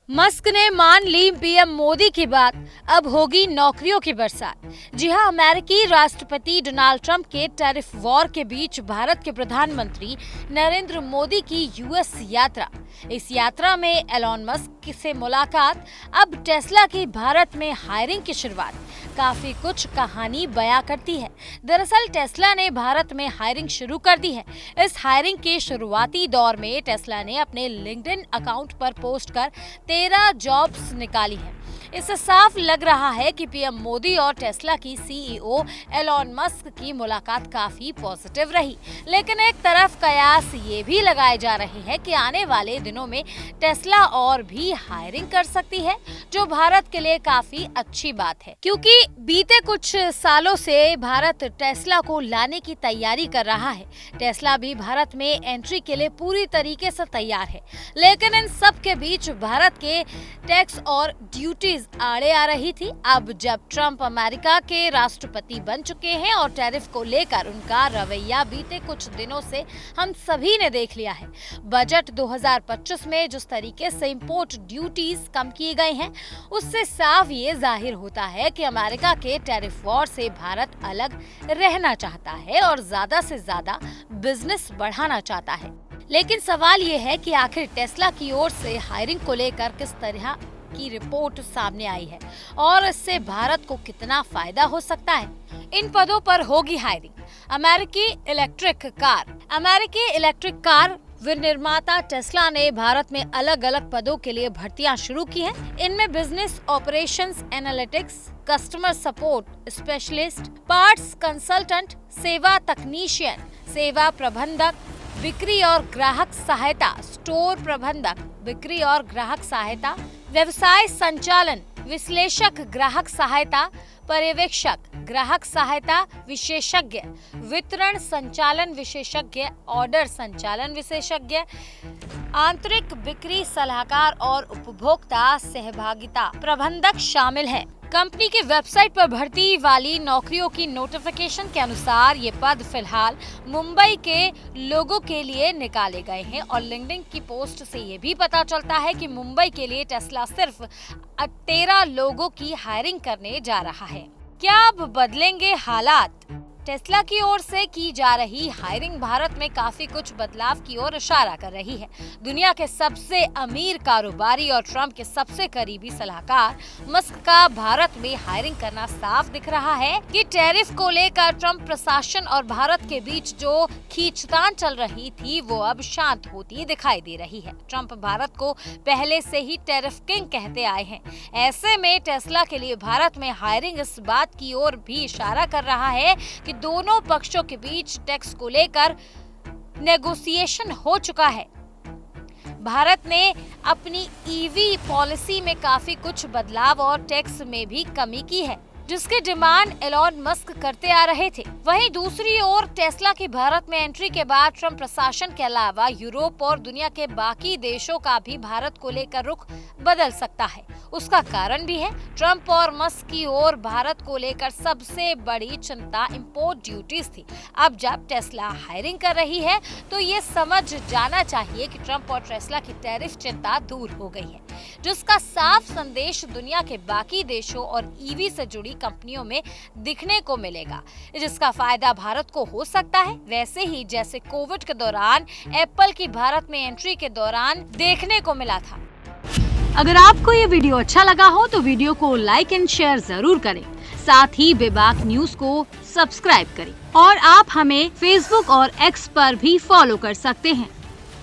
Musk ने मान ली PM Modi की बात, अब होगी नौकरियों की बरसात। जी हां, अमेरिकी राष्ट्रपति डोनाल्ड ट्रंप के टैरिफ वॉर के बीच भारत के प्रधानमंत्री नरेंद्र मोदी की यूएस यात्रा। इस यात्रा में एलॉन मस्क से मुलाकात, अब टेस्ला की भारत में हायरिंग की शुरुआत काफी कुछ कहानी बयां करती है। दरअसल टेस्ला ने भारत में हायरिंग शुरू कर दी है। इस हायरिंग के शुरुआती दौर में टेस्ला ने अपने लिंक्डइन अकाउंट पर पोस्ट कर 13 जॉब्स निकाली हैं। इससे साफ लग रहा है कि पीएम मोदी और टेस्ला की सीईओ एलॉन मस्क की मुलाकात काफी पॉजिटिव रही। लेकिन एक तरफ कयास ये भी लगाए जा रहे हैं कि आने वाले दिनों में टेस्ला और भी हायरिंग कर सकती है, जो भारत के लिए काफी अच्छी बात है, क्योंकि बीते कुछ सालों से भारत टेस्ला को लाने की तैयारी कर रहा है। टेस्ला भी भारत में एंट्री के लिए पूरी तरीके से तैयार है, लेकिन इन सब के बीच भारत के टैक्स और ड्यूटीज आड़े आ रही थी। अब जब ट्रंप अमेरिका के राष्ट्रपति बन चुके हैं और टैरिफ को लेकर उनका रवैया बीते कुछ दिनों से हम सभी ने देख लिया है। बजट 2025 में जिस तरीके से इंपोर्ट ड्यूटीज कम किए गए हैं, उससे साफ ये जाहिर होता है कि अमेरिका के टैरिफ वॉर से भारत अलग रहना चाहता है और ज्यादा से ज्यादा बिजनेस बढ़ाना चाहता है। लेकिन सवाल ये है कि आखिर टेस्ला की ओर से हायरिंग को लेकर किस तरह की रिपोर्ट सामने आई है और इससे भारत को कितना फायदा हो सकता है। इन पदों पर होगी हायरिंग। अमेरिकी इलेक्ट्रिक कार विनिर्माता टेस्ला ने भारत में अलग अलग पदों के लिए भर्तियां शुरू की हैं। इनमें business operations analytics, customer support specialist, parts consultant, सेवा तकनीशियन, सेवा प्रबंधक, बिक्री और ग्राहक सहायता, स्टोर प्रबंधक, बिक्री और ग्राहक सहायता, व्यवसाय संचालन विश्लेषक, ग्राहक सहायता पर्यवेक्षक, ग्राहक सहायता विशेषज्ञ, वितरण संचालन विशेषज्ञ, ऑर्डर संचालन विशेषज्ञ, आंतरिक बिक्री सलाहकार और उपभोक्ता सहभागिता प्रबंधक शामिल हैं। कंपनी की वेबसाइट पर भर्ती वाली नौकरियों की नोटिफिकेशन के अनुसार ये पद फिलहाल मुंबई के लोगों के लिए निकाले गए हैं और लिंक्डइन की पोस्ट से ये भी पता चलता है कि मुंबई के लिए टेस्ला सिर्फ 13 लोगों की हायरिंग करने जा रहा है। क्या अब बदलेंगे हालात? टेस्ला की ओर से की जा रही हायरिंग भारत में काफी कुछ बदलाव की ओर इशारा कर रही है। दुनिया के सबसे अमीर कारोबारी और ट्रंप के सबसे करीबी सलाहकार मस्क का भारत में हायरिंग करना साफ दिख रहा है कि टैरिफ को लेकर ट्रंप प्रशासन और भारत के बीच जो खींचतान चल रही थी वो अब शांत होती दिखाई दे रही है। ट्रंप भारत को पहले से ही टैरिफ किंग कहते आए हैं। ऐसे में टेस्ला के लिए भारत में हायरिंग इस बात की ओर भी इशारा कर रहा है कि दोनों पक्षों के बीच टैक्स को लेकर नेगोशिएशन हो चुका है। भारत ने अपनी ईवी पॉलिसी में काफी कुछ बदलाव और टैक्स में भी कमी की है, जिसकी डिमांड एलॉन मस्क करते आ रहे थे। वहीं दूसरी ओर टेस्ला की भारत में एंट्री के बाद ट्रंप प्रशासन के अलावा यूरोप और दुनिया के बाकी देशों का भी भारत को लेकर रुख बदल सकता है। उसका कारण भी है। ट्रंप और मस्क की ओर भारत को लेकर सबसे बड़ी चिंता इंपोर्ट ड्यूटीज थी। अब जब टेस्ला हायरिंग कर रही है तो ये समझ जाना चाहिए कि ट्रंप और टेस्ला की टैरिफ चिंता दूर हो गई है, जिसका साफ संदेश दुनिया के बाकी देशों और ईवी से जुड़ी कंपनियों में दिखने को मिलेगा, जिसका फायदा भारत को हो सकता है, वैसे ही जैसे कोविड के दौरान एप्पल की भारत में एंट्री के दौरान देखने को मिला था। अगर आपको ये वीडियो अच्छा लगा हो तो वीडियो को लाइक एंड शेयर जरूर करें। साथ ही बेबाक न्यूज को सब्सक्राइब करें और आप हमें फेसबुक और एक्स पर भी फॉलो कर सकते हैं।